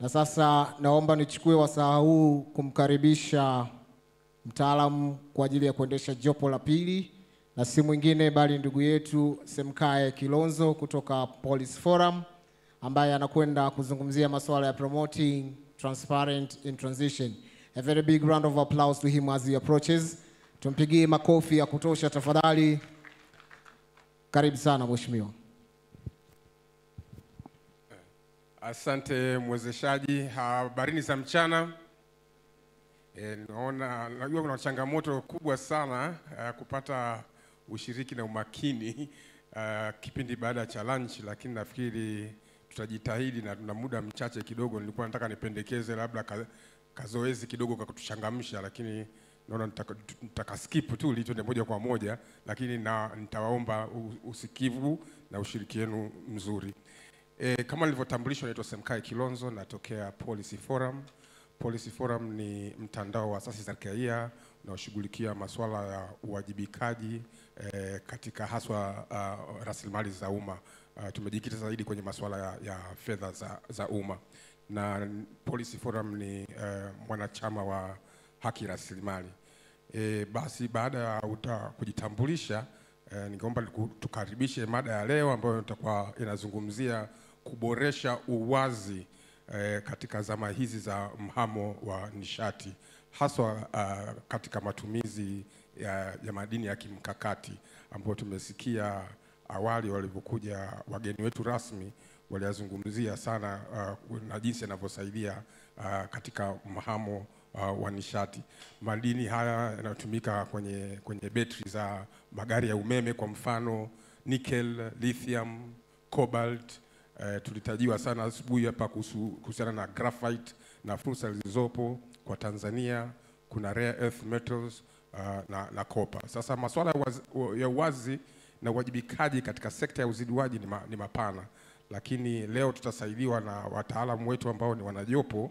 Na sasa naomba nichukue wasaa huu kumkaribisha mtaalamu kwa ajili ya kuendesha jopo la pili, na si mwingine bali ndugu yetu Semkae Kilonzo kutoka Police Forum, ambaye anakwenda kuzungumzia masuala ya promoting transparent in transition. A very big round of applause to him as he approaches. Tumpigie makofi ya kutosha tafadhali. Karibu sana mheshimiwa. Asante mwezeshaji. Habarini za mchana. Najua kuna changamoto kubwa sana kupata ushiriki na umakini kipindi baada ya lunch, lakini nafikiri tutajitahidi na tuna muda mchache kidogo. Nilikuwa nataka nipendekeze labda kazoezi kidogo kwa kutuchangamsha, lakini naona nitaka skip tu ili tuende moja kwa moja, lakini nitawaomba usikivu na ushirikiano mzuri. Kama nilivyotambulishwa, naitwa Semkae Kilonzo, natokea Policy Forum. Policy Forum ni mtandao wa asasi za kiraia unaoshughulikia masuala ya uwajibikaji katika haswa rasilimali za umma. Tumejikita zaidi kwenye masuala ya fedha za umma, na Policy Forum ni mwanachama wa haki rasilimali. Basi baada ya kujitambulisha, ningeomba tukaribishe mada ya leo ambayo itakuwa inazungumzia kuboresha uwazi katika zama hizi za mhamo wa nishati, haswa katika matumizi ya madini ya kimkakati, ambayo tumesikia awali walivyokuja wageni wetu rasmi waliazungumzia sana na jinsi yanavyosaidia katika mhamo wa nishati. Madini haya yanatumika kwenye betri za magari ya umeme, kwa mfano nickel, lithium, cobalt. Tulitajiwa sana asubuhi hapa kuhusiana na graphite na fursa zilizopo kwa Tanzania. Kuna rare earth metals na copper. Sasa masuala ya uwazi na uwajibikaji katika sekta ya uzidiwaji ni mapana, lakini leo tutasaidiwa na wataalamu wetu ambao ni wanajopo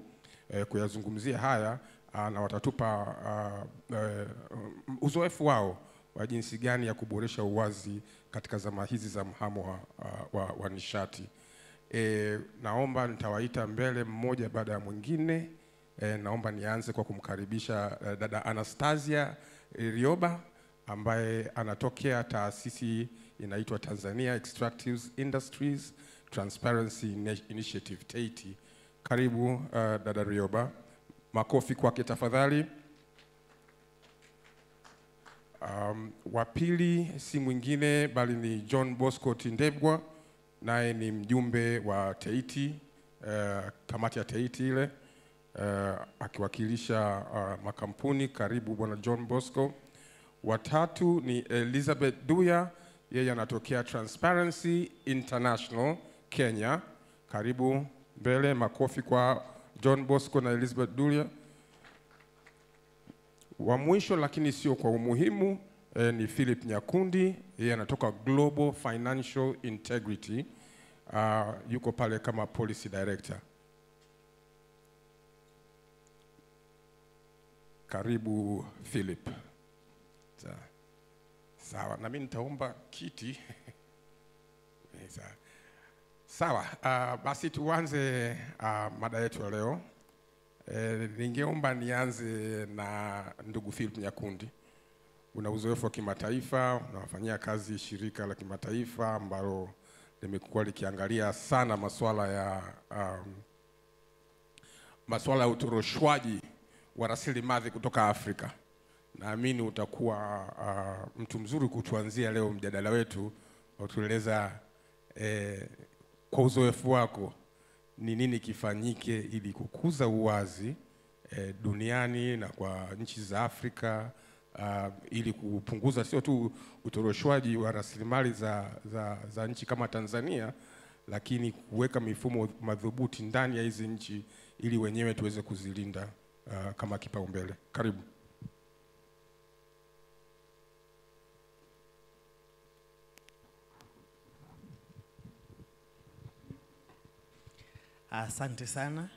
kuyazungumzia haya, na watatupa uzoefu wao wa jinsi gani ya kuboresha uwazi katika zama hizi za mhamo wa nishati. Naomba nitawaita mbele mmoja baada ya mwingine. Naomba nianze kwa kumkaribisha dada Anastasia Rioba, ambaye anatokea taasisi inaitwa Tanzania Extractive Industries Transparency Initiative, TEITI. Karibu dada Rioba. Makofi kwake tafadhali. Wa pili si mwingine bali ni John Bosco Tindebwa, naye ni mjumbe wa TEITI, kamati ya TEITI ile, akiwakilisha makampuni. Karibu bwana John Bosco. Watatu ni Elizabeth Duya, yeye anatokea Transparency International Kenya. Karibu mbele. Makofi kwa John Bosco na Elizabeth Duya. Wa mwisho lakini sio kwa umuhimu ni Philip Nyakundi, yeye anatoka Global Financial Integrity, yuko pale kama Policy Director. Karibu Philip. Sawa, na mimi nitaomba kiti. Sawa, basi tuanze mada yetu ya leo. Ningeomba nianze na ndugu Philip Nyakundi. Una uzoefu wa kimataifa, unafanyia kazi shirika la kimataifa ambalo limekuwa likiangalia sana masuala ya utoroshwaji wa rasilimali kutoka Afrika. Naamini utakuwa mtu mzuri kutuanzia leo mjadala wetu, utueleza kwa uzoefu wako ni nini kifanyike ili kukuza uwazi duniani na kwa nchi za Afrika, ili kupunguza sio tu utoroshwaji wa rasilimali za nchi kama Tanzania, lakini kuweka mifumo madhubuti ndani ya hizi nchi ili wenyewe tuweze kuzilinda kama kipaumbele. Karibu. Asante sana.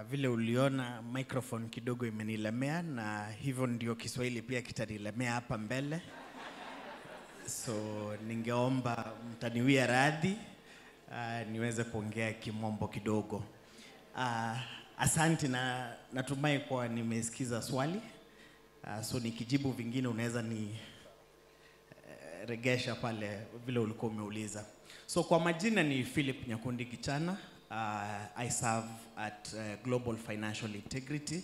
Vile uliona microphone kidogo imenilemea, na hivyo ndio Kiswahili pia kitanilemea hapa mbele. So ningeomba mtaniwia radhi niweze kuongea kimombo kidogo. Asante na natumai kwa nimesikiza swali. So nikijibu vingine unaweza ni regesha pale vile ulikuwa umeuliza. So kwa majina ni Philip Nyakundi Kichana. I serve at Global Financial Integrity,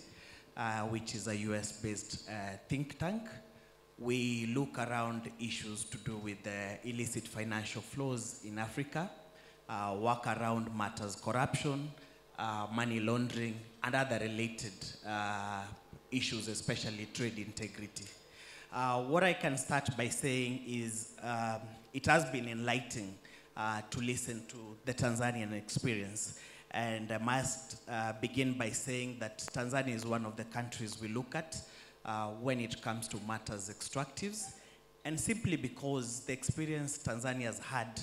which is a US-based think tank. We look around issues to do with the illicit financial flows in Africa, work around matters corruption, money laundering, and other related issues, especially trade integrity. What I can start by saying is it has been enlightening to listen to the Tanzanian experience. And I must begin by saying that Tanzania is one of the countries we look at when it comes to matters extractives. And simply because the experience Tanzania has had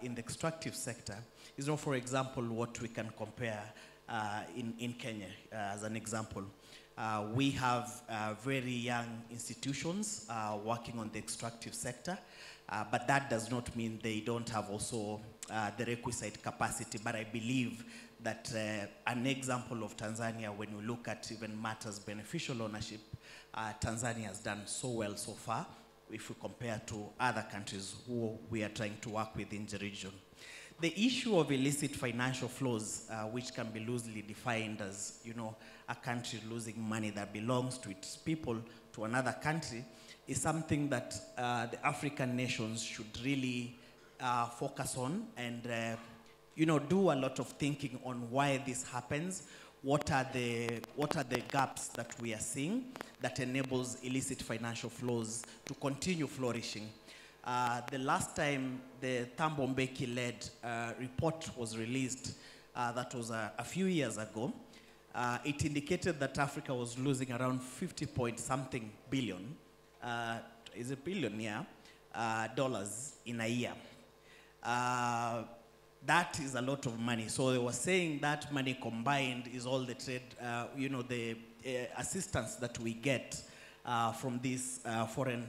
in the extractive sector is not, for example, what we can compare in Kenya as an example. We have very young institutions working on the extractive sector, but that does not mean they don't have also the requisite capacity. But I believe that an example of Tanzania, when we look at even matters beneficial ownership, Tanzania has done so well so far if we compare to other countries who we are trying to work with in the region. The issue of illicit financial flows, which can be loosely defined as, a country losing money that belongs to its people to another country, is something that the African nations should really focus on and, do a lot of thinking on why this happens. What are the gaps that we are seeing that enables illicit financial flows to continue flourishing? The last time the Thabo Mbeki-led report was released, that was a few years ago, it indicated that Africa was losing around 50-point-something billion, is it billion, yeah, dollars in a year. That is a lot of money. So they were saying that money combined is all the trade, the assistance that we get from these foreign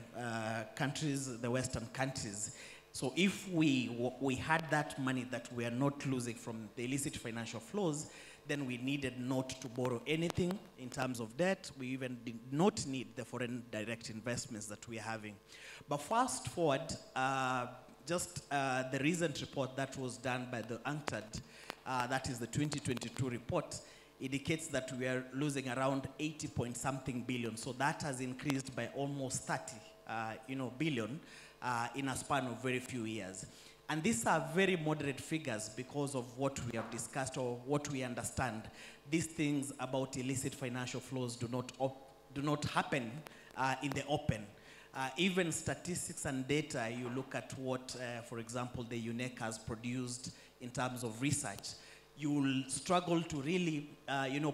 countries, the Western countries. So if we had that money that we are not losing from the illicit financial flows, then we needed not to borrow anything in terms of debt. We even did not need the foreign direct investments that we are having. But fast forward, just the recent report that was done by the UNCTAD, that is the 2022 report, indicates that we are losing around 80-point-something billion. So that has increased by almost 30 billion in a span of very few years. And these are very moderate figures because of what we have discussed or what we understand. These things about illicit financial flows do not happen in the open. Even statistics and data, you look at what, for example, the UNEC has produced in terms of research, you will struggle to really,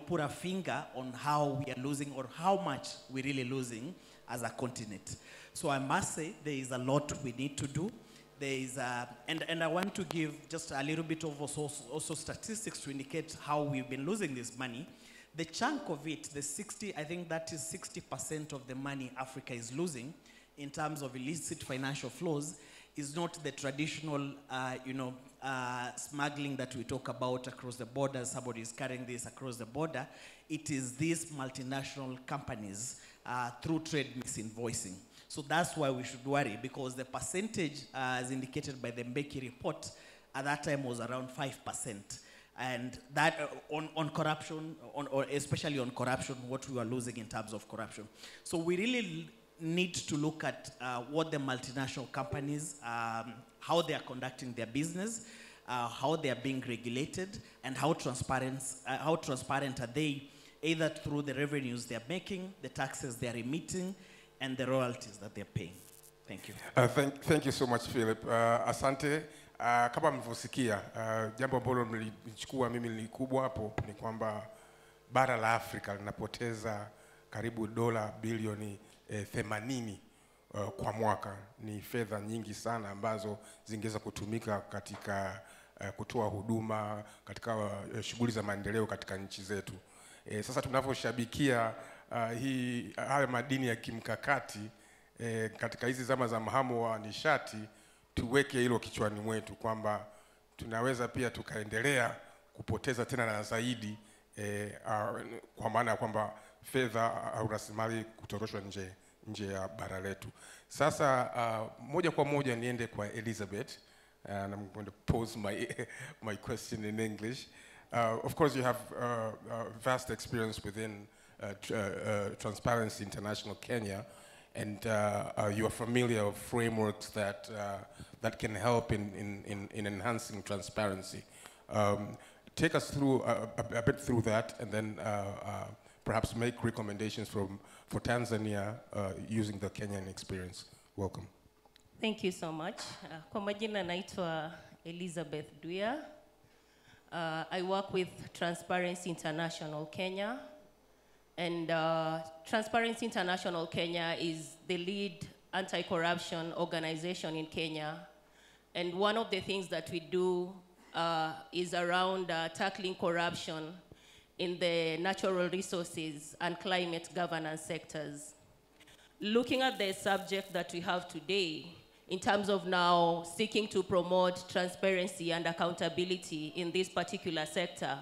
put a finger on how we are losing or how much we're really losing as a continent. So I must say there is a lot we need to do. There is, and I want to give just a little bit of also statistics to indicate how we've been losing this money. The chunk of it, I think that is 60% of the money Africa is losing in terms of illicit financial flows is not the traditional, smuggling that we talk about across the border. Somebody is carrying this across the border. It is these multinational companies through trade misinvoicing. So that's why we should worry, because the percentage, as indicated by the Mbeki report, at that time was around 5%. And that on corruption, or especially on corruption, what we were losing in terms of corruption. So we really need to look at what the multinational companies, how they are conducting their business, how they are being regulated, and how transparent are they, either through the revenues they are making, the taxes they are emitting, and the royalties that they're paying. Thank you. Thank you so much, Philip. Asante. Kama mlivyosikia, jambo ambalo mlichukua mimi ni kubwa hapo ni kwamba bara la Afrika linapoteza karibu dola bilioni 80 kwa mwaka. Ni fedha nyingi sana ambazo zingeweza kutumika katika kutoa huduma, katika shughuli za maendeleo katika nchi zetu. Sasa tunavyoshabikia haya madini ya kimkakati katika hizi zama za mhamo wa nishati, tuweke hilo kichwani mwetu kwamba tunaweza pia tukaendelea kupoteza tena na zaidi kwa maana ya kwamba fedha au rasilimali kutoroshwa nje ya bara letu. Sasa moja kwa moja niende kwa Elizabeth, and I'm going to pose my question in English. Of course, you have vast experience within Transparency International Kenya, and you are familiar with frameworks that can help in enhancing transparency. Take us through a bit through that, and then perhaps make recommendations for Tanzania using the Kenyan experience. Welcome. Thank you so much. Kwa majina naitwa Elizabeth Duya. I work with Transparency International Kenya, and Transparency International Kenya is the lead anti-corruption organization in Kenya. And one of the things that we do is around tackling corruption in the natural resources and climate governance sectors. Looking at the subject that we have today, in terms of now seeking to promote transparency and accountability in this particular sector,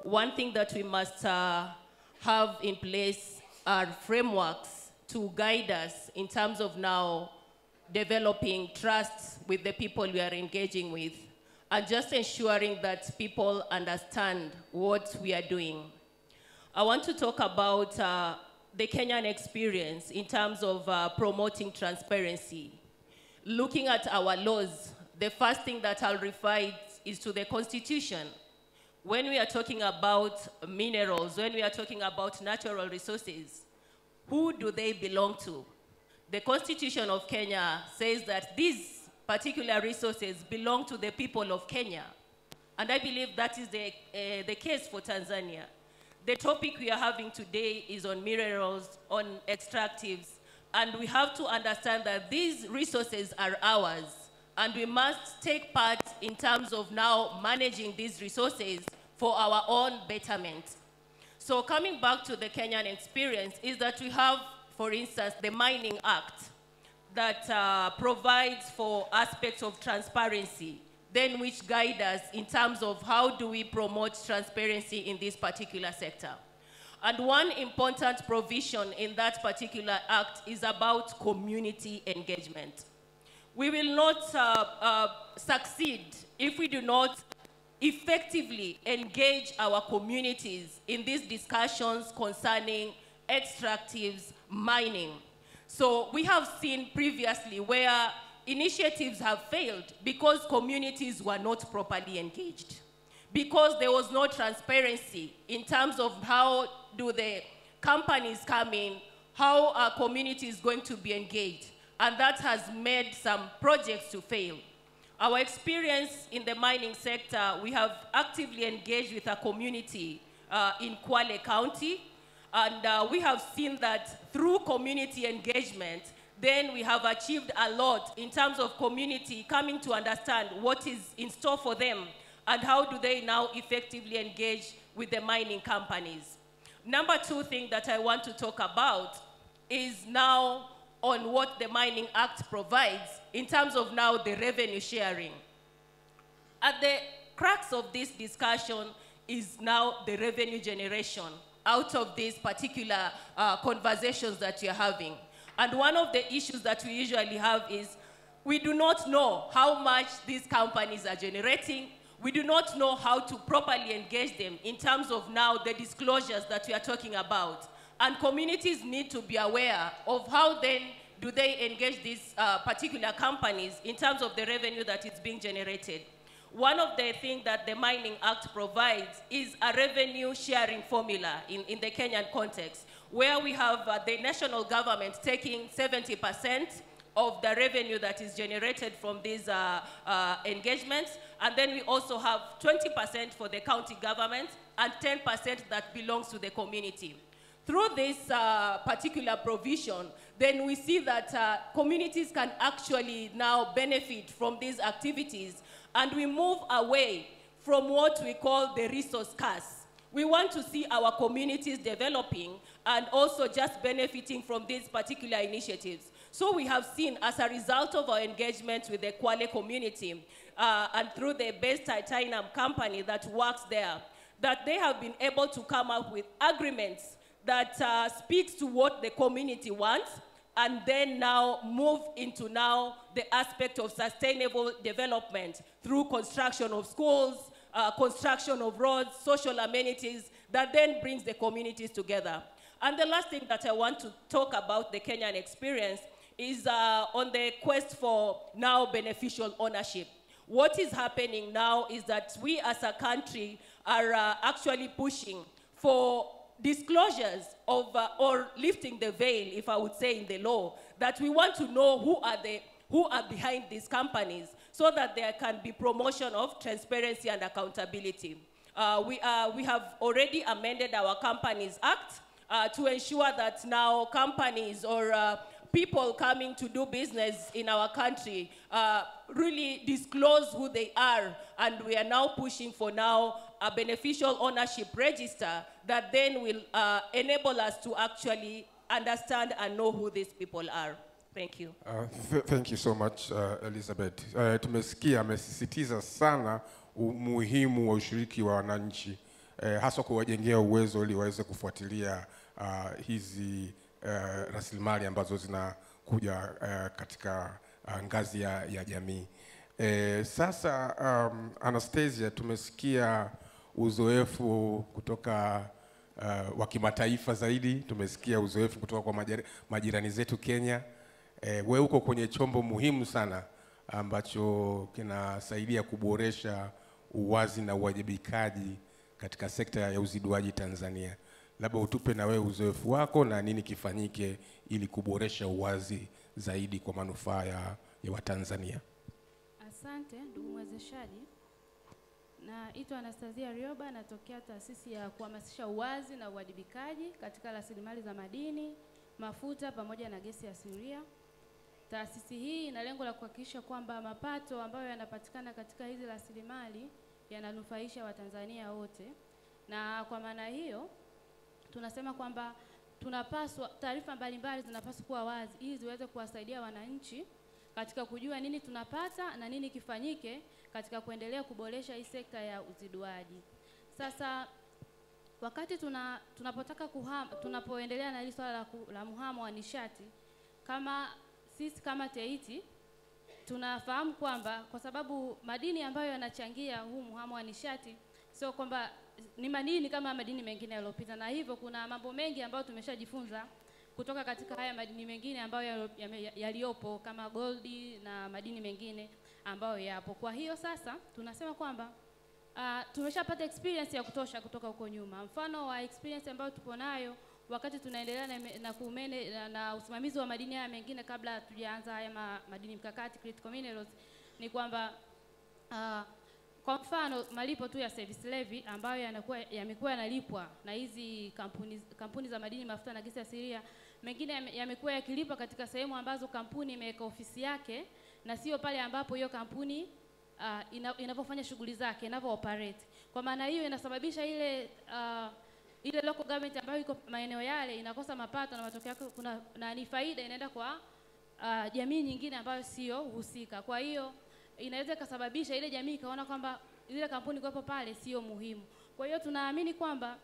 one thing that we must have in place are frameworks to guide us in terms of now developing trust with the people we are engaging with, and just ensuring that people understand what we are doing. I want to talk about the Kenyan experience in terms of promoting transparency. Looking at our laws, the first thing that I'll refer is to the Constitution. When we are talking about minerals, when we are talking about natural resources, who do they belong to? The Constitution of Kenya says that these particular resources belong to the people of Kenya. And I believe that is the case for Tanzania. The topic we are having today is on minerals, on extractives, and we have to understand that these resources are ours, and we must take part in terms of now managing these resources for our own betterment. So coming back to the Kenyan experience is that we have, for instance, the Mining Act that provides for aspects of transparency, then which guide us in terms of how do we promote transparency in this particular sector. And one important provision in that particular act is about community engagement. We will not succeed if we do not effectively engage our communities in these discussions concerning extractives, mining. So we have seen previously where initiatives have failed because communities were not properly engaged, because there was no transparency in terms of how do the companies come in, how our community is going to be engaged, and that has made some projects to fail. Our experience in the mining sector, we have actively engaged with a community in Kwale County, and we have seen that through community engagement, then we have achieved a lot in terms of community coming to understand what is in store for them and how do they now effectively engage with the mining companies. Number two thing that I want to talk about is now on what the Mining Act provides in terms of now the revenue sharing. At the crux of this discussion is now the revenue generation out of these particular conversations that you're having. And one of the issues that we usually have is we do not know how much these companies are generating. We do not know how to properly engage them in terms of now the disclosures that we are talking about. And communities need to be aware of how then do they engage these particular companies in terms of the revenue that is being generated. One of the things that the Mining Act provides is a revenue sharing formula in the Kenyan context, where we have the national government taking 70% of the revenue that is generated from these engagements, and then we also have 20% for the county government and 10% that belongs to the community. Through this particular provision, then we see that communities can actually now benefit from these activities, and we move away from what we call the resource curse. We want to see our communities developing and also just benefiting from these particular initiatives. So we have seen, as a result of our engagement with the Kwale community and through the Base Titanium company that works there, that they have been able to come up with agreements that speaks to what the community wants, and then now move into now the aspect of sustainable development through construction of schools, construction of roads, social amenities, that then brings the communities together. And the last thing that I want to talk about the Kenyan experience is on the quest for now beneficial ownership. What is happening now is that we as a country are actually pushing for disclosures of, or lifting the veil, if I would say in the law, that we want to know who are behind these companies so that there can be promotion of transparency and accountability. We have already amended our Companies Act to ensure that now companies or people coming to do business in our country really disclose who they are, and we are now pushing for now a beneficial ownership register that then will enable us to actually understand and know who these people are. Thank you. Thank you so much, Elizabeth. Tumesikia amesisitiza sana umuhimu wa ushiriki wa wananchi, hasa kuwajengea uwezo ili waweze kufuatilia hizi rasilimali ambazo zinakuja katika ngazi ya jamii. Sasa Anastasia, tumesikia uzoefu kutoka wa kimataifa zaidi, tumesikia uzoefu kutoka kwa majirani zetu Kenya. Wewe uko kwenye chombo muhimu sana ambacho kinasaidia kuboresha uwazi na uwajibikaji katika sekta ya uziduaji Tanzania. Labda utupe na wewe uzoefu wako na nini kifanyike ili kuboresha uwazi zaidi kwa manufaa ya Watanzania. Asante ndugu mwezeshaji. Naitwa Anastasia Rioba, natokea taasisi ya kuhamasisha uwazi na uwajibikaji katika rasilimali za madini, mafuta pamoja na gesi asilia. Taasisi hii ina lengo la kuhakikisha kwamba mapato ambayo yanapatikana katika hizi rasilimali yananufaisha Watanzania wote. Na kwa maana hiyo tunasema kwamba taarifa mbalimbali zinapaswa kuwa wazi ili ziweze kuwasaidia wananchi katika kujua nini tunapata na nini kifanyike katika kuendelea kuboresha hii sekta ya uziduaji. Sasa wakati tunapoendelea na hili swala la muhamo wa nishati, kama sisi kama TEITI tunafahamu kwamba kwa sababu madini ambayo yanachangia huu muhamo wa nishati sio kwamba ni madini kama madini mengine yaliyopita, na hivyo kuna mambo mengi ambayo tumeshajifunza kutoka katika haya madini mengine ambayo yaliopo kama goldi na madini mengine ambayo yapo. Kwa hiyo sasa tunasema kwamba tumeshapata experience ya kutosha kutoka huko nyuma. Mfano wa experience ambayo tupo nayo wakati tunaendelea na usimamizi wa madini haya mengine kabla hatujaanza haya madini mkakati critical minerals ni kwamba kwa mfano malipo tu ya service levy ambayo yamekuwa yanalipwa na hizi kampuni za madini, mafuta na gesi asilia, mengine yamekuwa yakilipa katika sehemu ambazo kampuni imeweka ofisi yake na sio pale ambapo hiyo kampuni inapofanya shughuli zake, inapo-operate. Kwa maana hiyo inasababisha ile local government ambayo iko maeneo yale inakosa mapato, na matokeo yake na ni faida inaenda kwa jamii nyingine ambayo sio husika. Kwa hiyo inaweza kusababisha ile jamii ikaona kwamba zile kampuni kuwepo pale sio muhimu. Kwa hiyo tunaamini kwamba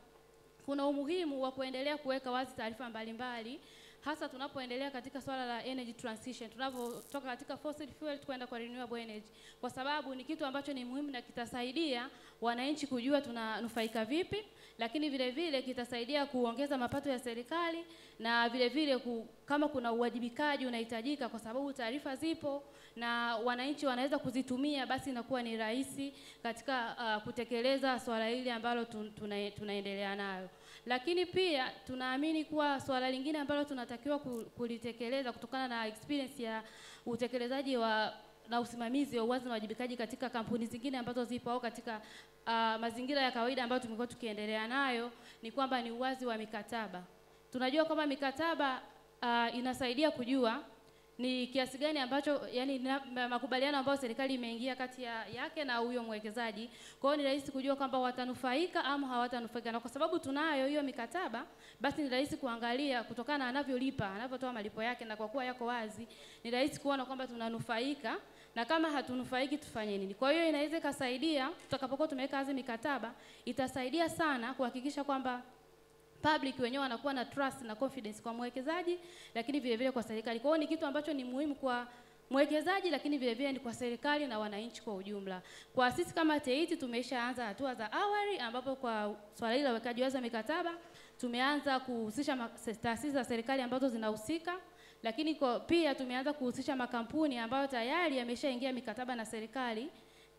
kuna umuhimu wa kuendelea kuweka wazi taarifa mbalimbali, hasa tunapoendelea katika swala la energy transition, tunapotoka katika fossil fuel kwenda kwa renewable energy, kwa sababu ni kitu ambacho ni muhimu na kitasaidia wananchi kujua tunanufaika vipi, lakini vile vile kitasaidia kuongeza mapato ya serikali, na vile vile kama kuna uwajibikaji unahitajika kwa sababu taarifa zipo na wananchi wanaweza kuzitumia, basi inakuwa ni rahisi katika kutekeleza swala hili ambalo tunaendelea nayo. Lakini pia tunaamini kuwa swala lingine ambalo tunatakiwa kulitekeleza kutokana na experience ya utekelezaji na usimamizi wa uwazi na uwajibikaji katika kampuni zingine ambazo zipo au katika mazingira ya kawaida ambayo tumekuwa tukiendelea nayo, ni kwamba ni uwazi wa mikataba. Tunajua kwamba mikataba inasaidia kujua ni kiasi gani ambacho yani makubaliano ambayo serikali imeingia kati yake na huyo mwekezaji. Kwa hiyo ni rahisi kujua kwamba watanufaika ama hawatanufaika, na kwa sababu tunayo hiyo mikataba, basi ni rahisi kuangalia kutokana na anavyolipa, anavyotoa malipo yake, na kwa kuwa yako wazi ni rahisi kuona kwamba tunanufaika na kama hatunufaiki tufanye nini. Kwa hiyo inaweza kusaidia tutakapokuwa tumeweka hizo mikataba, itasaidia sana kuhakikisha kwamba public wenyewe wanakuwa na trust na confidence kwa mwekezaji, lakini vile vile kwa serikali. Kwa hiyo ni kitu ambacho ni muhimu kwa mwekezaji, lakini vile vile ni kwa serikali na wananchi kwa ujumla. Kwa sisi kama TEITI tumeshaanza hatua za awali, ambapo kwa swala hili la uwekaji wazi wa mikataba tumeanza kuhusisha taasisi za serikali ambazo zinahusika, lakini pia tumeanza kuhusisha makampuni ambayo tayari yameshaingia mikataba na serikali.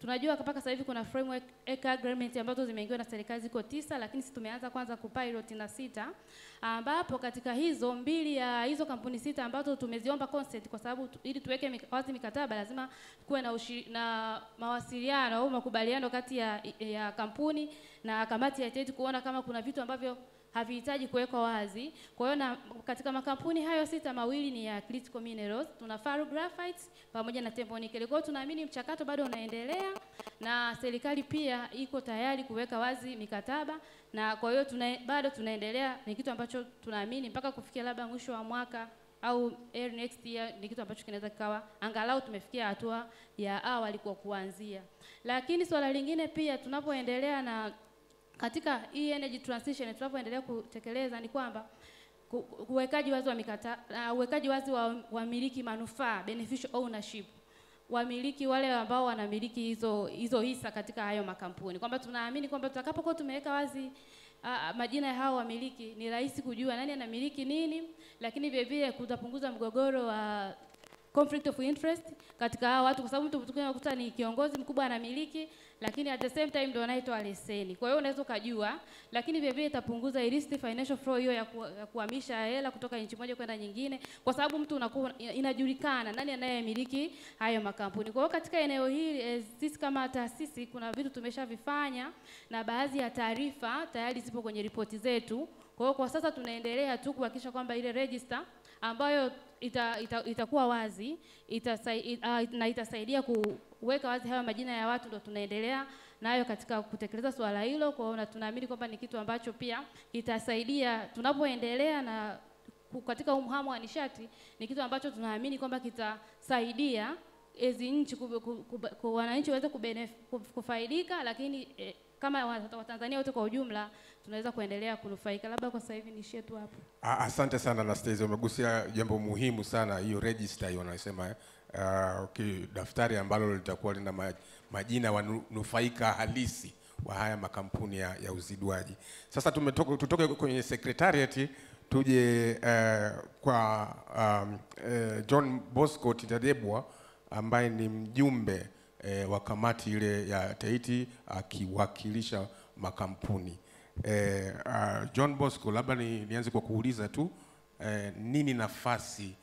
Tunajua mpaka sasa hivi kuna framework agreement ambazo zimeingiwa na serikali ziko 9, lakini sisi tumeanza kwanza kupilot na 6, ambapo katika hizo 2 ya hizo kampuni 6 ambazo tumeziomba consent, kwa sababu ili tuweke wazi mikataba lazima kuwe na mawasiliano au makubaliano kati ya kampuni na kamati ya TEITI kuona kama kuna vitu ambavyo havihitaji kuwekwa wazi. Kwa hiyo na katika makampuni hayo 6, mawili ni ya critical minerals, tuna ferrogravite pamoja na tembo nickel. Kwa hiyo tunaamini mchakato bado unaendelea na serikali pia iko tayari kuweka wazi mikataba, na kwa hiyo bado tunaendelea. Ni kitu ambacho tunaamini mpaka kufikia labda mwisho wa mwaka au early next year ni kitu ambacho kinaweza kikawa angalau tumefikia hatua ya awali kwa kuanzia. Lakini swala lingine pia tunapoendelea na katika hii energy transition tunapoendelea kutekeleza ni kwamba uwekaji wazi wa mikataba, uwekaji wazi wa wamiliki manufaa, beneficial ownership, wamiliki wale ambao wanamiliki hizo hisa katika hayo makampuni, kwamba tunaamini kwamba tutakapokuwa tumeweka wazi majina ya hao wamiliki ni rahisi kujua nani anamiliki nini, lakini vile vile kutapunguza mgogoro wa conflict of interest katika hao watu, kwa sababu mtu tunakuta ni kiongozi mkubwa anamiliki, lakini at the same time ndio anaitoa leseni. Kwa hiyo unaweza kujua, lakini vile vile itapunguza illicit financial flow hiyo ya kuhamisha hela kutoka nchi moja kwenda nyingine, kwa sababu mtu inajulikana nani anayemiliki hayo makampuni. Kwa hiyo katika eneo hili sisi kama taasisi kuna vitu tumeshavifanya na baadhi ya taarifa tayari zipo kwenye ripoti zetu. Kwa hiyo kwa sasa tunaendelea tu kuhakikisha kwamba ile register ambayo itakuwa wazi na itasaidia kuweka wazi hayo majina ya watu, ndio tunaendelea nayo katika kutekeleza swala hilo. Kwa hiyo tunaamini kwamba ni kitu ambacho pia itasaidia tunapoendelea na katika umhamo wa nishati, ni kitu ambacho tunaamini kwamba kitasaidia hizi nchi kwa wananchi waweze kufaidika, lakini kama Watanzania wote kwa ujumla tunaweza kuendelea kunufaika. Labda kwa sasa hivi niishie tu hapo. Asante sana Anastasia, umegusia jambo muhimu sana, hiyo register hiyo wanasema daftari ambalo litakuwa lina majina wanufaika halisi wa haya makampuni ya uziduaji. Sasa tutoke kwenye secretariat tuje kwa John Bosco Titadebwa ambaye ni mjumbe wa kamati ile ya TEITI akiwakilisha makampuni. John Bosco, labda nianze kwa kuuliza tu nini nafasi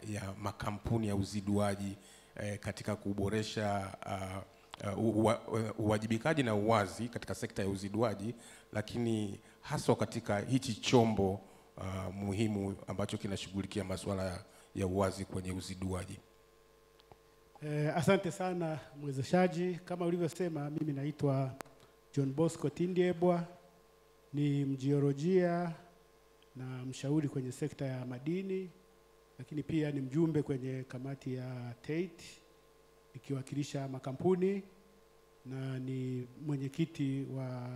ya makampuni ya uziduaji katika kuboresha uwajibikaji na uwazi katika sekta ya uziduaji, lakini haswa katika hichi chombo muhimu ambacho kinashughulikia masuala ya uwazi kwenye uziduaji. Asante sana mwezeshaji. Kama ulivyosema, mimi naitwa John Bosco Tindebwa, ni mjiolojia na mshauri kwenye sekta ya madini, lakini pia ni mjumbe kwenye kamati ya TEITI ikiwakilisha makampuni, na ni mwenyekiti wa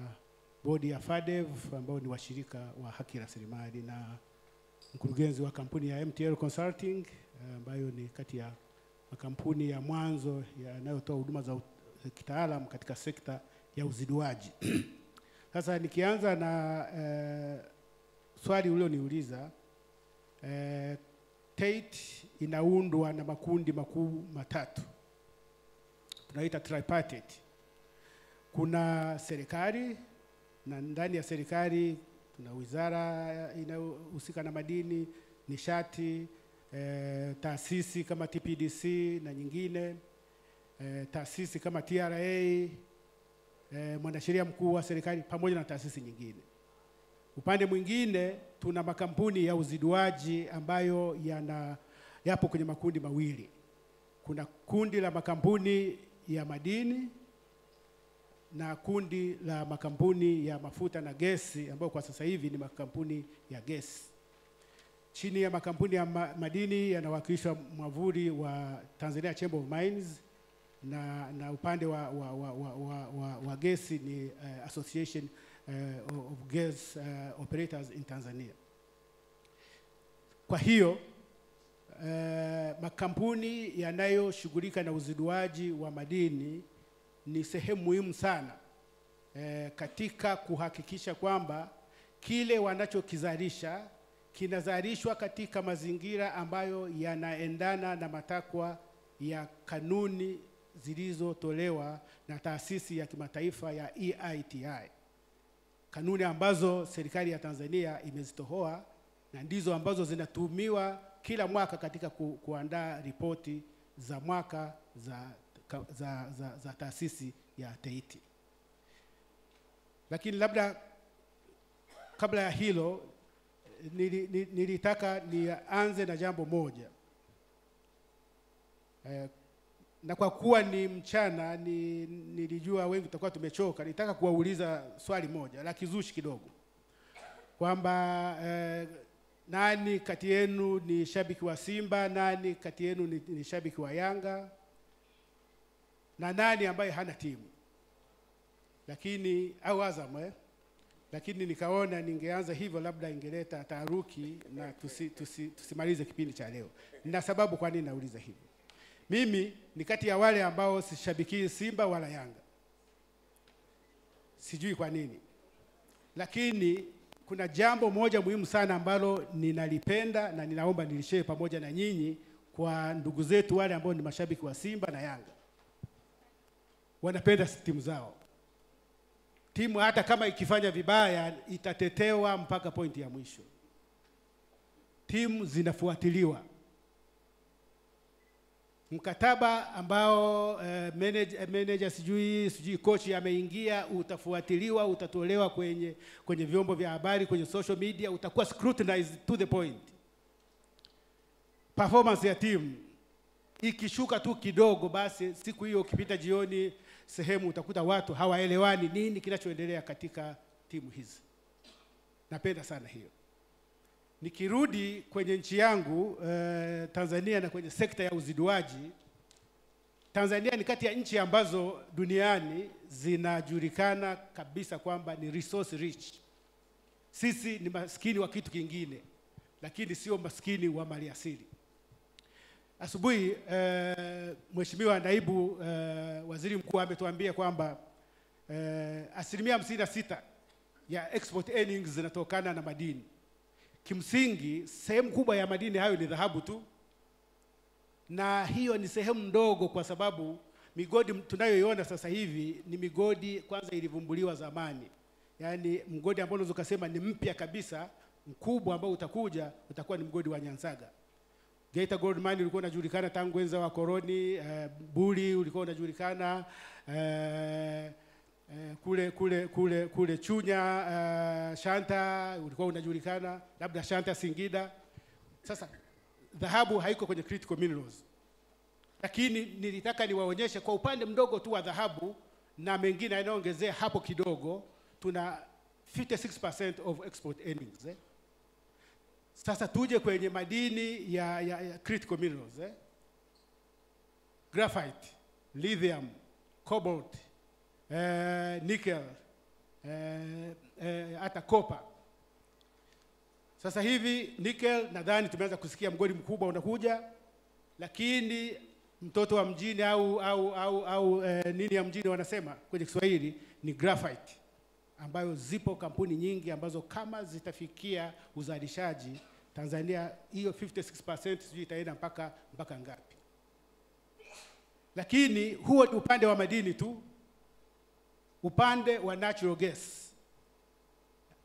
bodi ya FADEV ambao ni washirika wa haki rasilimali, na mkurugenzi wa kampuni ya MTL Consulting ambayo ni kati ya makampuni ya mwanzo yanayotoa huduma za kitaalamu katika sekta ya uziduaji. Sasa nikianza na swali ulioniuliza, TEITI inaundwa na makundi makuu matatu, tunaita tripartite. Kuna serikali, na ndani ya serikali tuna wizara inayohusika na madini, nishati, taasisi kama TPDC na nyingine, taasisi kama TRA, mwanasheria mkuu wa serikali pamoja na taasisi nyingine. Upande mwingine tuna makampuni ya uziduaji ambayo yapo kwenye makundi mawili. Kuna kundi la makampuni ya madini na kundi la makampuni ya mafuta na gesi, ambayo kwa sasa hivi ni makampuni ya gesi. Chini ya makampuni ya madini yanawakilishwa mwavuli wa Tanzania Chamber of Mines, na upande wa gesi ni Association of Gas Operators in Tanzania. Kwa hiyo makampuni yanayoshughulika na uziduaji wa madini ni sehemu muhimu sana katika kuhakikisha kwamba kile wanachokizalisha kinazalishwa katika mazingira ambayo yanaendana na matakwa ya kanuni zilizotolewa na taasisi ya kimataifa ya EITI, kanuni ambazo serikali ya Tanzania imezitoa na ndizo ambazo zinatumiwa kila mwaka katika kuandaa ripoti za mwaka za taasisi ya TEITI. Lakini labda kabla ya hilo nilitaka nianze na jambo moja. Na kwa kuwa ni mchana, nilijua wengi tutakuwa tumechoka, nitaka kuwauliza swali moja la kizushi kidogo, kwamba nani kati yenu ni shabiki wa Simba, nani kati yenu ni shabiki wa Yanga, na nani ambaye hana timu, lakini au Azam lakini nikaona ningeanza hivyo labda ingeleta taharuki na tusimalize kipindi cha leo. Nina sababu kwa nini nauliza hivyo. Mimi ni kati ya wale ambao sishabiki Simba wala Yanga. Sijui kwa nini. Lakini kuna jambo moja muhimu sana ambalo ninalipenda na ninaomba nilishare pamoja na nyinyi kwa ndugu zetu wale ambao ni mashabiki wa Simba na Yanga. Wanapenda timu zao. Timu hata kama ikifanya vibaya itatetewa mpaka pointi ya mwisho. Timu zinafuatiliwa. Mkataba ambao manager sijui coach ameingia utafuatiliwa, utatolewa kwenye vyombo vya habari, kwenye social media, utakuwa scrutinized to the point. Performance ya timu ikishuka tu kidogo, basi siku hiyo ukipita jioni sehemu utakuta watu hawaelewani nini kinachoendelea katika timu hizi. Napenda sana hiyo. Nikirudi kwenye nchi yangu Tanzania na kwenye sekta ya uziduaji, Tanzania ni kati ya nchi ambazo duniani zinajulikana kabisa kwamba ni resource rich. Sisi ni maskini wa kitu kingine, lakini sio maskini wa maliasili. Asubuhi Mheshimiwa Naibu Waziri Mkuu ametuambia kwamba 56% ya export earnings zinatokana na madini. Kimsingi sehemu kubwa ya madini hayo ni dhahabu tu, na hiyo ni sehemu ndogo, kwa sababu migodi tunayoiona sasa hivi ni migodi kwanza ilivumbuliwa zamani. Yaani mgodi ambao unaweza kusema ni mpya kabisa mkubwa ambao utakuwa ni mgodi wa Nyanzaga. Geita Gold Mine ulikuwa unajulikana tangu enzi wa koloni, Buli ulikuwa unajulikana, kule Chunya, Shanta ulikuwa unajulikana, labda Shanta Singida. Sasa dhahabu haiko kwenye critical minerals. Lakini nilitaka niwaonyeshe kwa upande mdogo tu wa dhahabu na mengine yanayoongezea hapo kidogo, tuna 56% of export earnings. Sasa tuje kwenye madini ya critical minerals. Graphite, lithium, cobalt, nickel, hata copper. Sasa hivi nickel nadhani tumeanza kusikia mgodi mkubwa unakuja, lakini mtoto wa mjini au nini ya mjini wanasema kwenye Kiswahili ni graphite, ambayo zipo kampuni nyingi ambazo kama zitafikia uzalishaji Tanzania hiyo 56% sijui itaenda mpaka ngapi. Lakini huo ni upande wa madini tu. Upande wa natural gas,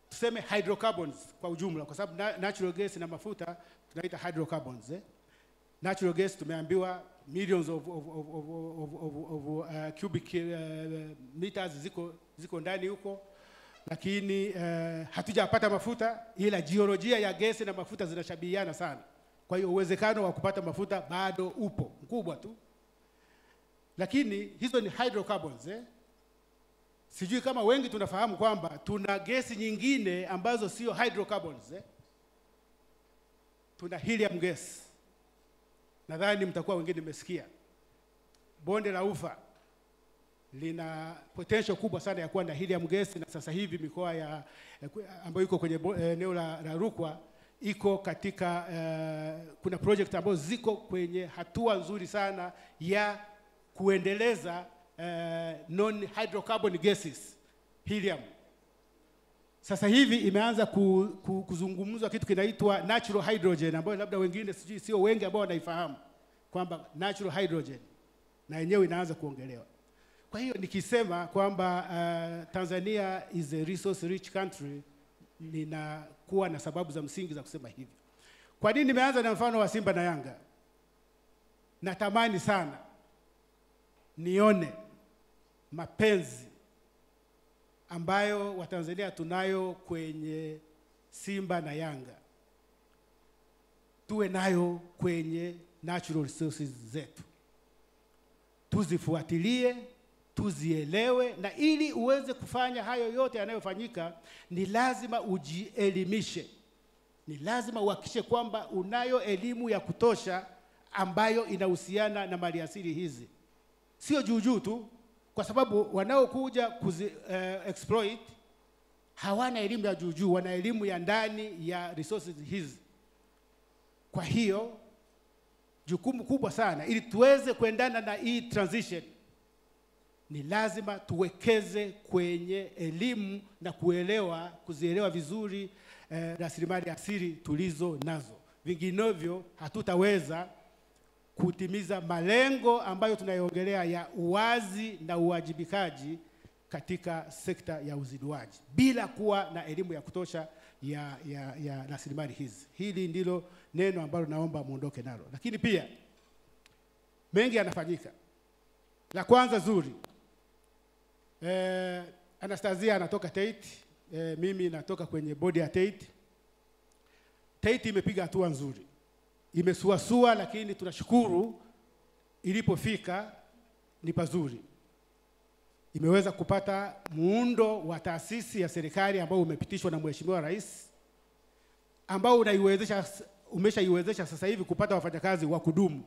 tuseme hydrocarbons kwa ujumla, kwa sababu natural gas na mafuta tunaita hydrocarbons. Natural gas tumeambiwa millions of cubic meters ziko ndani huko, lakini hatujapata mafuta, ila jiolojia ya gesi na mafuta zinashabihiana sana. Kwa hiyo uwezekano wa kupata mafuta bado upo mkubwa tu, lakini hizo ni hydrocarbons. Sijui kama wengi tunafahamu kwamba tuna gesi nyingine ambazo sio hydrocarbons. Tuna helium gas. Nadhani mtakuwa wengine mmesikia. Bonde la Ufa lina potential kubwa sana ya kuwa na helium gas, na sasa hivi mikoa ambayo iko kwenye eneo la Rukwa iko katika kuna project ambazo ziko kwenye hatua nzuri sana ya kuendeleza non hydrocarbon gases, helium. Sasa hivi imeanza kuzungumzwa kitu kinaitwa natural hydrogen, ambayo labda wengine sio wengi ambao wanaifahamu kwamba natural hydrogen na yenyewe inaanza kuongelewa. Kwa hiyo nikisema kwamba Tanzania is a resource rich country, ninakuwa na sababu za msingi za kusema hivi. Kwa nini nimeanza na mfano wa Simba na Yanga? Natamani sana nione mapenzi ambayo Watanzania tunayo kwenye Simba na Yanga tuwe nayo kwenye natural resources zetu. Tuzifuatilie, tuzielewe, na ili uweze kufanya hayo yote yanayofanyika ni lazima ujielimishe. Ni lazima uhakikishe kwamba unayo elimu ya kutosha ambayo inahusiana na maliasili hizi. Sio juu tu, kwa sababu wanaokuja exploit hawana elimu ya juu, wana elimu ya ndani ya resources hizi. Kwa hiyo jukumu kubwa sana ili tuweze kuendana na hii transition ni lazima tuwekeze kwenye elimu na kuzielewa vizuri rasilimali asili tulizo nazo. Vinginevyo hatutaweza kutimiza malengo ambayo tunayoongelea ya uwazi na uwajibikaji katika sekta ya uziduaji bila kuwa na elimu ya kutosha ya rasilimali hizi. Hili ndilo neno ambalo naomba muondoke nalo. Lakini pia mengi yanafanyika. La kwanza zuri, Anastasia anatoka Tate, mimi natoka kwenye bodi ya Tate. Tate imepiga hatua nzuri, imesuasua, lakini tunashukuru ilipofika ni pazuri. Imeweza kupata muundo wa taasisi ya serikali ambao umepitishwa na Mheshimiwa Rais, ambao umeshaiwezesha sasa hivi kupata wafanyakazi wa kudumu.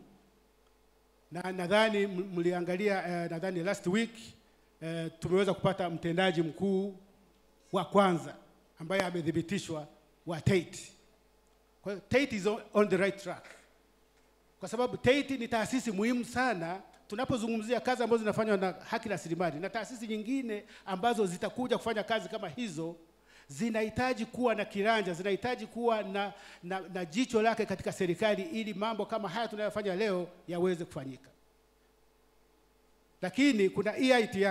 Na nadhani mliangalia nadhani last week tumeweza kupata mtendaji mkuu wa kwanza ambaye amedhibitishwa wa Tate. Kwa hiyo Tate is on the right track. Kwa sababu Tate ni taasisi muhimu sana tunapozungumzia kazi ambazo zinafanywa na haki rasilimali, na taasisi nyingine ambazo zitakuja kufanya kazi kama hizo zinahitaji kuwa na kiranja, zinahitaji kuwa na jicho lake katika serikali ili mambo kama haya tunayofanya leo yaweze kufanyika. Lakini kuna EITI.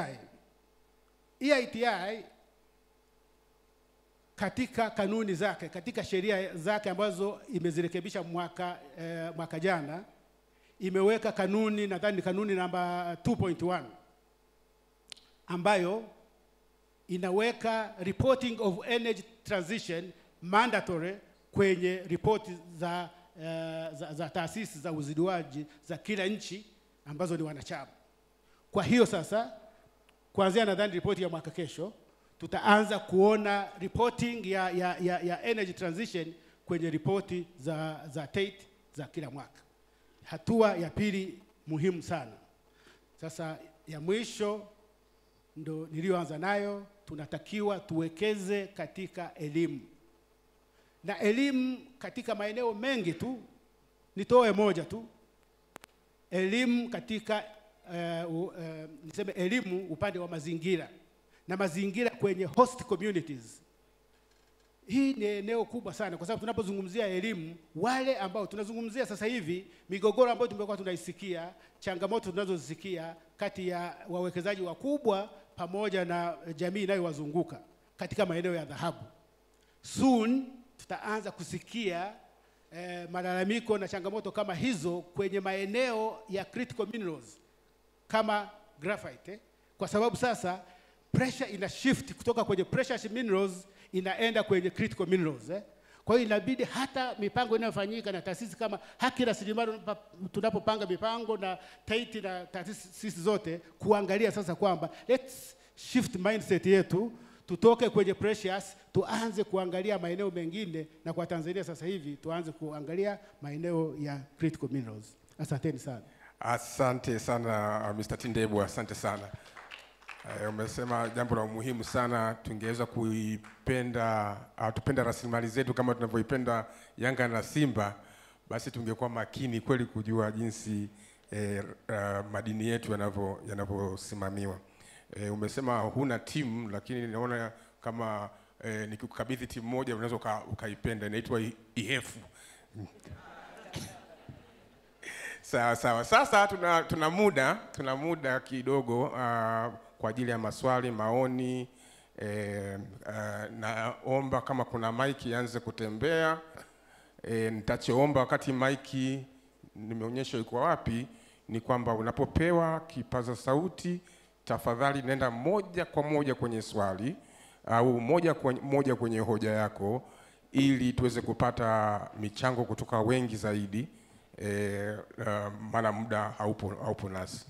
EITI katika kanuni zake, katika sheria zake ambazo imezirekebisha mwaka jana, imeweka kanuni, nadhani kanuni namba 2.1 ambayo inaweka reporting of energy transition mandatory kwenye ripoti za taasisi za uziduaji za kila nchi ambazo ni wanachama. Kwa hiyo sasa kuanzia nadhani ripoti ya mwaka kesho tutaanza kuona reporting ya energy transition kwenye ripoti za Tate za kila mwaka. Hatua ya pili muhimu sana. Sasa ya mwisho ndo nilioanza nayo, tunatakiwa tuwekeze katika elimu. Na elimu katika maeneo mengi tu, nitoe moja tu. Elimu katika niseme elimu upande wa mazingira na mazingira kwenye host communities. Hii ni eneo kubwa sana, kwa sababu tunapozungumzia elimu, wale ambao tunazungumzia sasa hivi migogoro ambayo tumekuwa tunaisikia, changamoto tunazozisikia kati ya wawekezaji wakubwa pamoja na jamii inayowazunguka katika maeneo ya dhahabu. Soon tutaanza kusikia malalamiko na changamoto kama hizo kwenye maeneo ya critical minerals kama graphite, kwa sababu sasa pressure ina shift kutoka kwenye precious minerals inaenda kwenye critical minerals. Kwa hiyo inabidi hata mipango inayofanyika na taasisi kama Haki Rasilimali, tunapopanga mipango na TAITI na taasisi zote, kuangalia sasa kwamba let's shift mindset yetu, tutoke kwenye precious, tuanze kuangalia maeneo mengine, na kwa Tanzania sasa hivi tuanze kuangalia maeneo ya critical minerals. Asanteni sana. Asante sana Mr. Tindebwa, asante sana. Umesema jambo la muhimu sana, tungeweza tupenda rasilimali zetu kama tunavyoipenda Yanga na Simba, basi tungekuwa makini kweli kujua jinsi madini yetu yanavyosimamiwa. Umesema huna timu, lakini naona kama nikikukabidhi timu moja unaweza ukaipenda, inaitwa IHEF. Sawa sawa. Sasa tuna muda kidogo kwa ajili ya maswali, maoni. Naomba kama kuna maiki ianze kutembea. Nitachoomba wakati maiki nimeonyesha iko wapi ni kwamba unapopewa kipaza sauti, tafadhali nenda moja kwa moja kwenye swali au moja kwenye hoja yako, ili tuweze kupata michango kutoka wengi zaidi. Maana muda haupo nasi.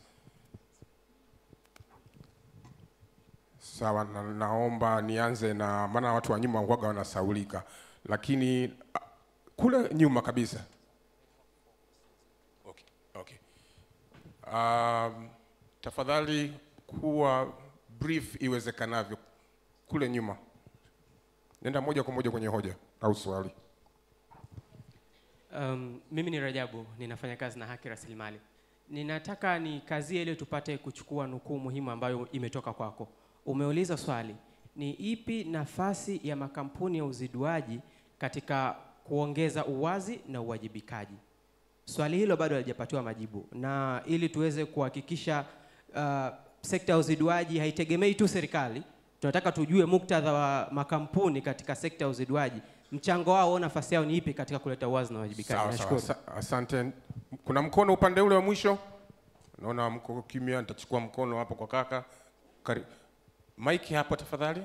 Sawa, naomba nianze na, maana watu wa nyuma huaga wanasaulika, lakini kule nyuma kabisa. Okay. Tafadhali kuwa brief iwezekanavyo. Kule nyuma. Nenda moja kwa moja kwenye hoja au swali. Mimi ni Rajabu, ninafanya kazi na Haki Rasilimali. Ninataka nikazie ile tupate kuchukua nukuu muhimu ambayo imetoka kwako. Umeuliza swali, ni ipi nafasi ya makampuni ya uziduaji katika kuongeza uwazi na uwajibikaji? Swali hilo bado halijapatiwa majibu, na ili tuweze kuhakikisha sekta ya uziduaji haitegemei tu serikali, tunataka tujue muktadha wa makampuni katika sekta ya uziduaji, mchango wao, nafasi yao ni ipi katika kuleta uwazi na uwajibikaji. Nashukuru. Asante. Kuna mkono upande ule wa mwisho? Naona mko kimya, nitachukua mkono hapo kwa kaka. Mike hapo tafadhali.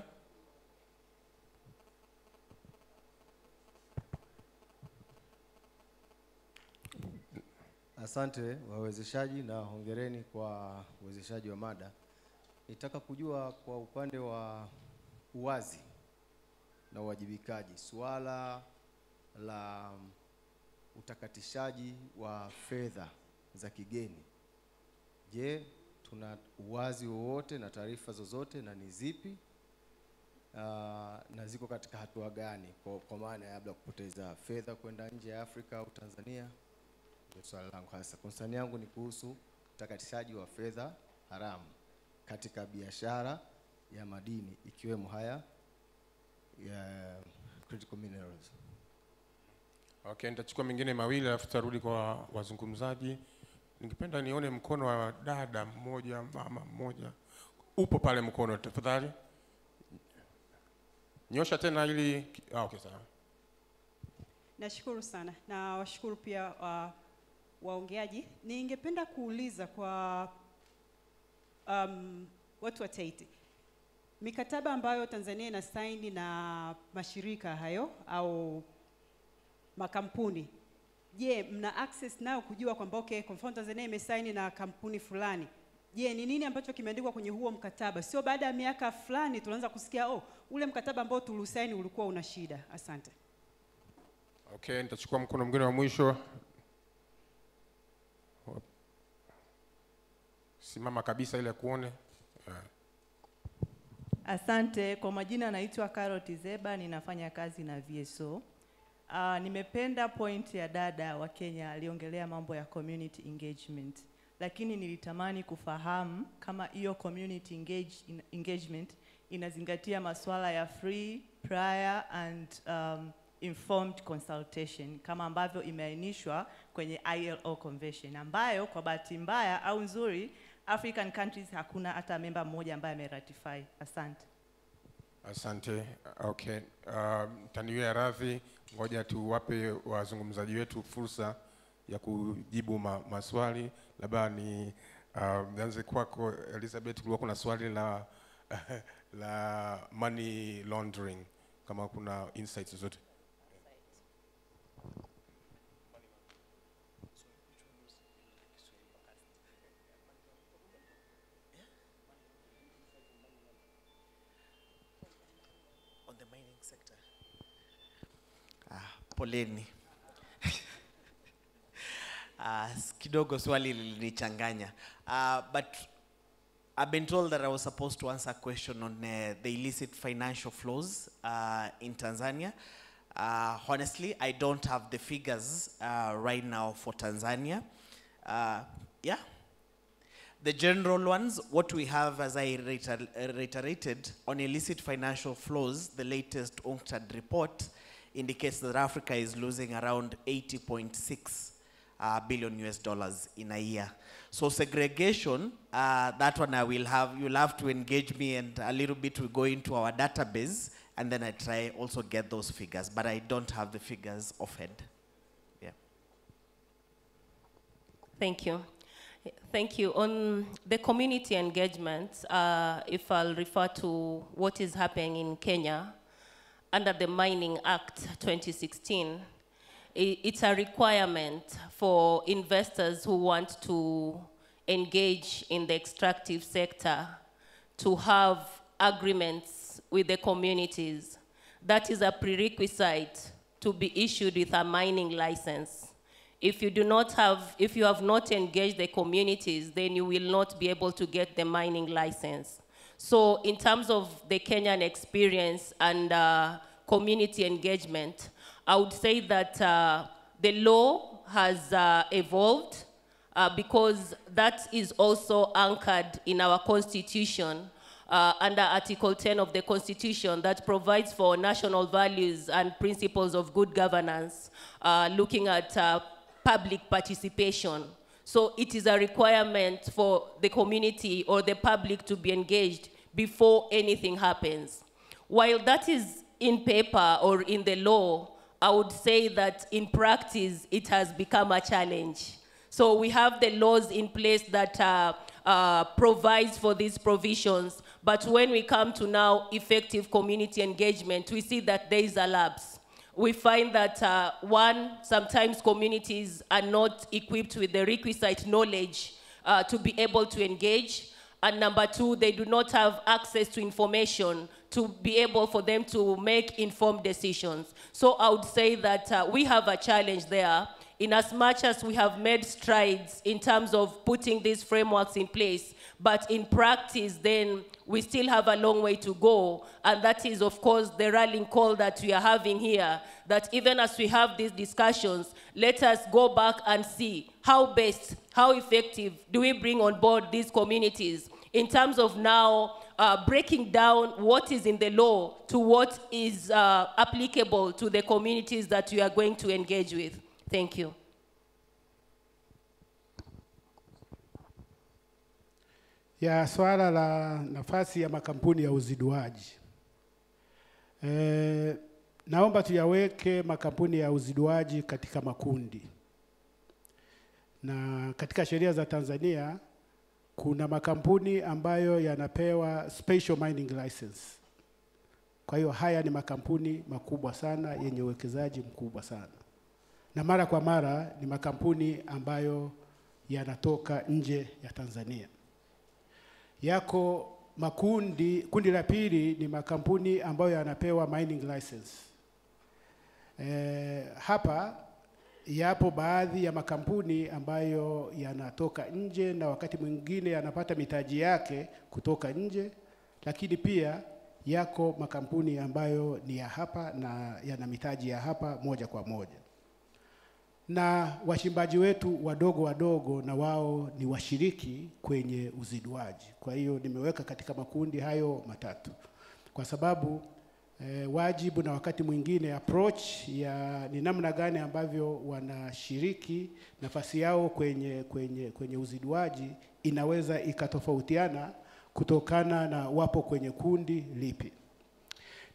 Asante wawezeshaji na hongereni kwa uwezeshaji wa mada. Nitaka kujua kwa upande wa uwazi na uwajibikaji, suala la utakatishaji wa fedha za kigeni. Je, tuna uwazi wowote na taarifa zozote, na ni zipi? Na ziko katika hatua gani, kwa maana ya labda kupoteza fedha kwenda nje ya Afrika au Tanzania? Ndio swali langu hasa. Concern yangu ni kuhusu utakatishaji wa fedha haramu katika biashara ya madini, ikiwemo haya ya critical minerals. Okay, nitachukua mengine mawili alafu tutarudi kwa wazungumzaji. Ningependa nione mkono wa dada mmoja, mama mmoja. Upo pale mkono tafadhali. Nyosha tena ili okay sawa. Nashukuru sana na washukuru pia waongeaji. Ningependa kuuliza kwa watu wa TAITI. Mikataba ambayo Tanzania ina saini na mashirika hayo au makampuni, je, mna access nayo kujua kwamba okay, kwa mfano Tanzania imesaini na kampuni fulani, je, ni nini ambacho kimeandikwa kwenye huo mkataba? Sio baada ya miaka fulani tunaanza kusikia ule mkataba ambao tulisaini ulikuwa una shida. Asante. Okay, nitachukua mkono mwingine wa mwisho. Simama kabisa ili kuone. Asante. Kwa majina naitwa Carol Tizeba, ninafanya kazi na VSO. Nimependa point ya dada wa Kenya aliongelea mambo ya community engagement. Lakini nilitamani kufahamu kama hiyo community engagement inazingatia masuala ya free, prior and informed consultation kama ambavyo imeainishwa kwenye ILO convention, ambayo kwa bahati mbaya au nzuri African countries hakuna hata member mmoja ambaye ameratify. Asante. Asante. Okay. Taniwe radhi, ngoja tuwape wazungumzaji wetu fursa ya kujibu maswali. Labda ni nianze kwako Elizabeth, kulikuwa kuna swali la money laundering, kama kuna insights zote. sector. Poleni. Kidogo swali lilinichanganya. But I've been told that I was supposed to answer a question on the illicit financial flows in Tanzania. Honestly, I don't have the figures right now for Tanzania. Yeah. The general ones, what we have, as I reiterated, on illicit financial flows, the latest UNCTAD report indicates that Africa is losing around 80.6 billion US dollars in a year. So segregation, that one you'll have to engage me, and a little bit we go into our database, and then I try also get those figures, but I don't have the figures offhand. Yeah. Thank you. Thank you. On the community engagement, if I'll refer to what is happening in Kenya, under the Mining Act 2016, it's a requirement for investors who want to engage in the extractive sector to have agreements with the communities. That is a prerequisite to be issued with a mining license. If you have not engaged the communities, then you will not be able to get the mining license. So in terms of the Kenyan experience and community engagement, I would say that the law has evolved because that is also anchored in our constitution under Article 10 of the Constitution that provides for national values and principles of good governance, looking at public participation. So it is a requirement for the community or the public to be engaged before anything happens. While that is in paper or in the law, I would say that in practice, it has become a challenge. So we have the laws in place that provides for these provisions, but when we come to now effective community engagement, we see that there is a lapse. We find that, one, sometimes communities are not equipped with the requisite knowledge to be able to engage. And number two, they do not have access to information to be able for them to make informed decisions. So I would say that we have a challenge there, in as much as we have made strides in terms of putting these frameworks in place, but in practice, then we still have a long way to go. And that is, of course, the rallying call that we are having here, that even as we have these discussions, let us go back and see how best, how effective do we bring on board these communities in terms of now breaking down what is in the law to what is applicable to the communities that we are going to engage with. Thank you. Ya swala la nafasi ya makampuni ya uziduaji. Naomba tuyaweke makampuni ya uziduaji katika makundi. Na katika sheria za Tanzania, kuna makampuni ambayo yanapewa special mining license. Kwa hiyo haya ni makampuni makubwa sana, yenye uwekezaji mkubwa sana. Na mara kwa mara ni makampuni ambayo yanatoka nje ya Tanzania. Yako kundi la pili ni makampuni ambayo yanapewa mining license. Hapa yapo baadhi ya makampuni ambayo yanatoka nje na wakati mwingine yanapata mitaji yake kutoka nje, lakini pia yako makampuni ambayo ni ya hapa na yana mitaji ya hapa moja kwa moja. Na wachimbaji wetu wadogo na wao ni washiriki kwenye uziduaji. Kwa hiyo nimeweka katika makundi hayo matatu. Kwa sababu wajibu na wakati mwingine approach ya ni namna gani ambavyo wanashiriki nafasi yao kwenye uziduaji inaweza ikatofautiana kutokana na wapo kwenye kundi lipi.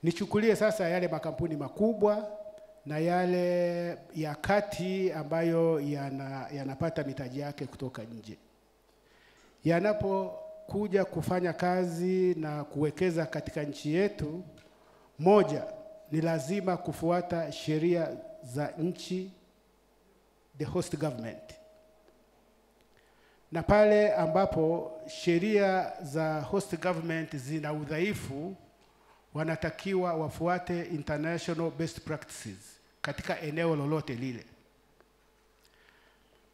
Nichukulie sasa yale makampuni makubwa na yale ya kati ambayo yanapata mitaji yake kutoka nje. Yanapokuja kufanya kazi na kuwekeza katika nchi yetu, moja, ni lazima kufuata sheria za nchi, the host government. Na pale ambapo sheria za host government zina udhaifu, wanatakiwa wafuate international best practices katika eneo lolote lile.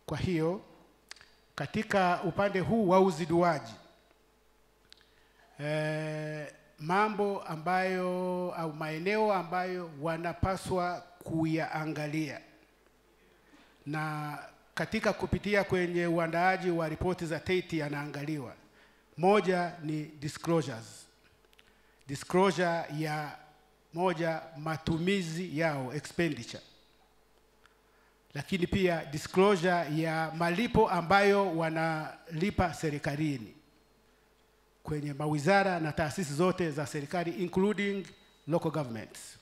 Kwa hiyo katika upande huu wa uziduaji, mambo ambayo au maeneo ambayo wanapaswa kuyaangalia na katika kupitia kwenye uandaaji wa ripoti za TEITI yanaangaliwa. Moja ni disclosures. Disclosure ya matumizi yao, expenditure. Lakini pia disclosure ya malipo ambayo wanalipa serikalini kwenye mawizara na taasisi zote za serikali including local governments.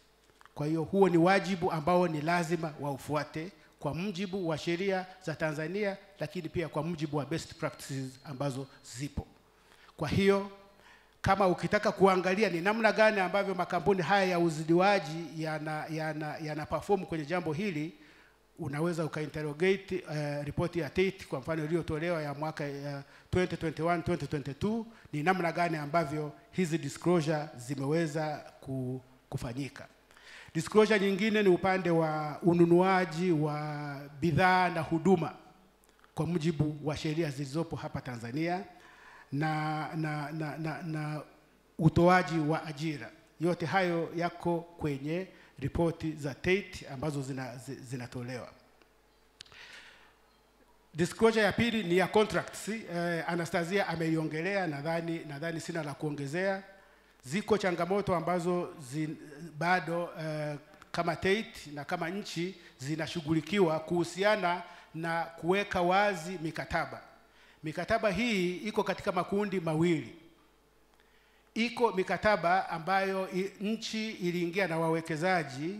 Kwa hiyo huo ni wajibu ambao ni lazima waufuate kwa mujibu wa sheria za Tanzania, lakini pia kwa mujibu wa best practices ambazo zipo. Kwa hiyo kama ukitaka kuangalia ni namna gani ambavyo makampuni haya ya uzidiwaji yana perform kwenye jambo hili, unaweza ukainterrogate ripoti ya TEITI kwa mfano iliyotolewa ya mwaka 2021-2022, ni namna gani ambavyo hizi disclosure zimeweza kufanyika. Disclosure nyingine ni upande wa ununuaji wa bidhaa na huduma kwa mujibu wa sheria zilizopo hapa Tanzania na utoaji wa ajira. Yote hayo yako kwenye ripoti za TEITI ambazo zinatolewa. Disclosure ya pili ni ya contracts. Anastasia ameiongelea, nadhani sina la kuongezea. Ziko changamoto ambazo bado kama TEITI na kama nchi zinashughulikiwa kuhusiana na kuweka wazi mikataba. Mikataba hii iko katika makundi mawili. Iko mikataba ambayo nchi iliingia na wawekezaji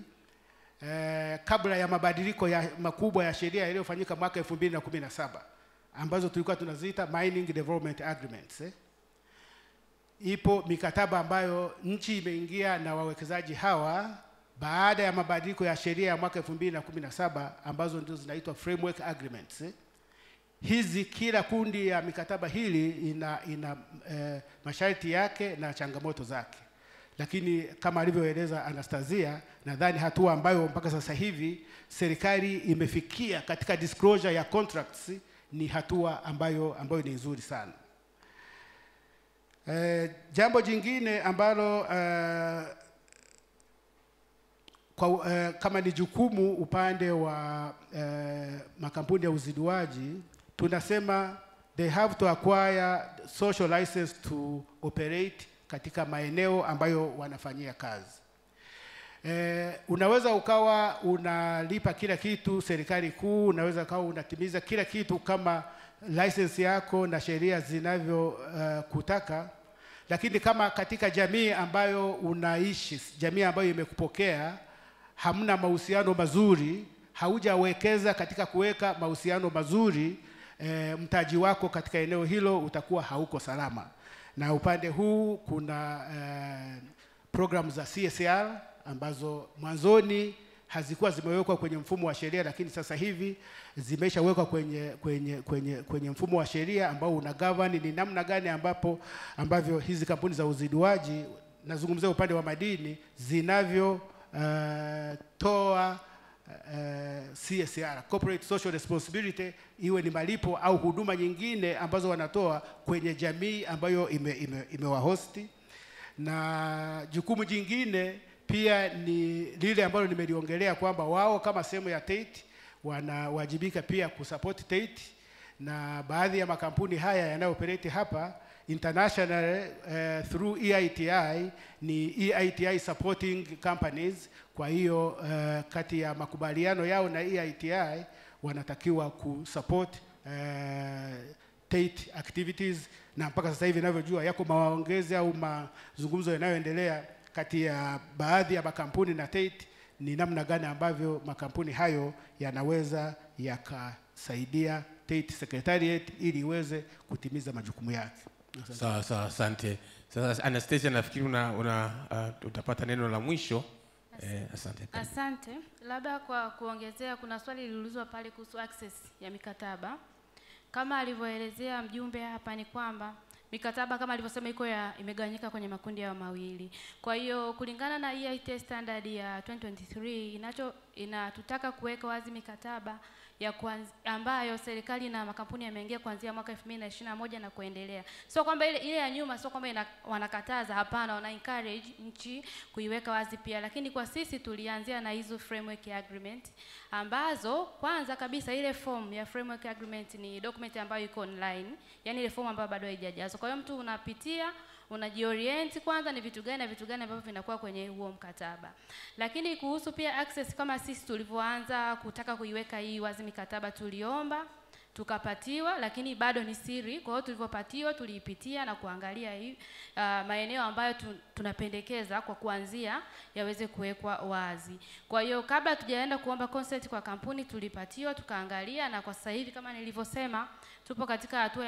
kabla ya mabadiliko makubwa ya sheria yaliyofanyika mwaka 2017 ambazo tulikuwa tunaziita mining development agreements. Ipo mikataba ambayo nchi imeingia na wawekezaji hawa baada ya mabadiliko ya sheria ya mwaka 2017 ambazo ndio zinaitwa framework agreements. Hizi kila kundi ya mikataba hili ina masharti yake na changamoto zake. Lakini kama alivyoeleza Anastasia, nadhani hatua ambayo mpaka sasa hivi serikali imefikia katika disclosure ya contracts ni hatua ambayo ni nzuri sana. Jambo jingine ambalo kama ni jukumu upande wa makampuni ya uziduaji, tunasema they have to acquire social license to operate katika maeneo ambayo wanafanyia kazi. Unaweza ukawa unalipa kila kitu serikali kuu, unaweza ukawa unatimiza kila kitu kama license yako na sheria zinavyo kutaka, lakini kama katika jamii ambayo unaishi, jamii ambayo imekupokea, hamna mahusiano mazuri, haujawekeza katika kuweka mahusiano mazuri, mtaji wako katika eneo hilo utakuwa hauko salama. Na upande huu kuna program za CSR ambazo mwanzoni hazikuwa zimewekwa kwenye mfumo wa sheria, lakini sasa hivi zimeshawekwa kwenye mfumo wa sheria ambao una govern ni namna gani ambavyo hizi kampuni za uziduaji, nazungumzia upande wa madini, zinavyo toa CSR, corporate social responsibility, iwe ni malipo au huduma nyingine ambazo wanatoa kwenye jamii ambayo imewahosti. Na jukumu jingine pia ni lile ambalo nimeliongelea kwamba wao kama sehemu ya TEITI wanawajibika pia kusupport TEITI, na baadhi ya makampuni haya yanayooperate hapa international through EITI ni EITI supporting companies. Kwa hiyo kati ya makubaliano yao na EITI wanatakiwa kusupport TEITI activities, na mpaka sasa hivi ninavyojua yako maongezi au mazungumzo yanayoendelea kati ya baadhi ya makampuni na TEITI ni namna gani ambavyo makampuni hayo yanaweza yakasaidia TEITI Secretariat ili iweze kutimiza majukumu yake. Sawa, asante. Sasa Anastasia, nafikiri utapata neno la mwisho. Asante. Asante. Labda kwa kuongezea, kuna swali liliulizwa pale kuhusu access ya mikataba. Kama alivyoelezea mjumbe hapa, ni kwamba mikataba kama alivyosema imegawanyika kwenye makundi ya mawili. Kwa hiyo kulingana na EIT standard ya 2023 inatutaka kuweka wazi mikataba ambayo serikali na makampuni yameingia kuanzia mwaka 2021 na kuendelea. Sio kwamba ile ya nyuma, sio kwamba wanakataza, hapana, wana encourage nchi kuiweka wazi pia. Lakini kwa sisi tulianzia na hizo framework agreement ambazo kwanza kabisa ile form ya framework agreement ni document ambayo iko online, yani ile form ambayo bado haijajazwa. Kwa hiyo mtu unapitia, unajiorient kwanza ni vitu gani na vitu gani ambavyo vinakuwa kwenye huo mkataba. Lakini kuhusu pia access, kama sisi tulivyoanza kutaka kuiweka hii wazi mikataba, tuliomba tukapatiwa, lakini bado ni siri. Kwa hiyo tulivyopatiwa tuliipitia na kuangalia hii maeneo ambayo tunapendekeza kwa kuanzia yaweze kuwekwa wazi. Kwa hiyo kabla tujaenda kuomba consent kwa kampuni tulipatiwa, tukaangalia, na kwa sasa hivi kama nilivyosema tupo katika hatua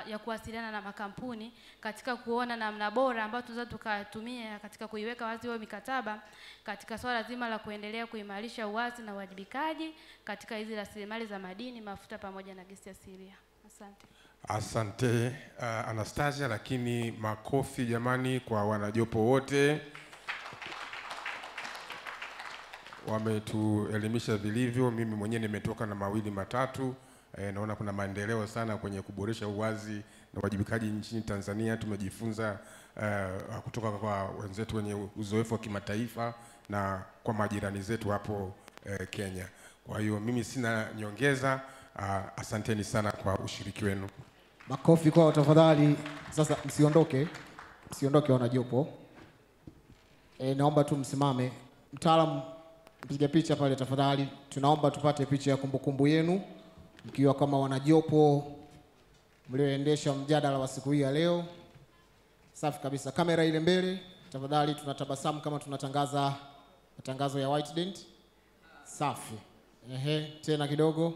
ya kuwasiliana na makampuni katika kuona namna bora ambayo tunaweza tukatumia katika kuiweka wazi hiyo mikataba katika swala zima la kuendelea kuimarisha uwazi na uwajibikaji katika hizi rasilimali za madini, mafuta pamoja na gesi asilia. Asante. Asante Anastasia, lakini makofi jamani kwa wanajopo wote. Wametuelimisha vilivyo. Mimi mwenyewe nimetoka na mawili matatu. Naona kuna maendeleo sana kwenye kuboresha uwazi na uwajibikaji nchini Tanzania. Tumejifunza kutoka kwa wenzetu wenye uzoefu wa kimataifa na kwa majirani zetu hapo Kenya. Kwa hiyo mimi sina nyongeza. Asanteni sana kwa ushiriki wenu. Makofi kwao tafadhali. Sasa msiondoke wanajopo. Naomba tu msimame. Mtaalamu, mpiga picha pale tafadhali. Tunaomba tupate picha ya kumbukumbu yenu mkiwa kama wanajopo mlioendesha mjadala wa siku hii ya leo. Safi kabisa. Kamera ile mbele tafadhali, tunatabasamu kama tunatangaza matangazo ya White Dent. Safi. Tena kidogo.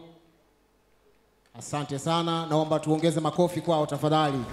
Asante sana. Naomba tuongeze makofi kwao tafadhali.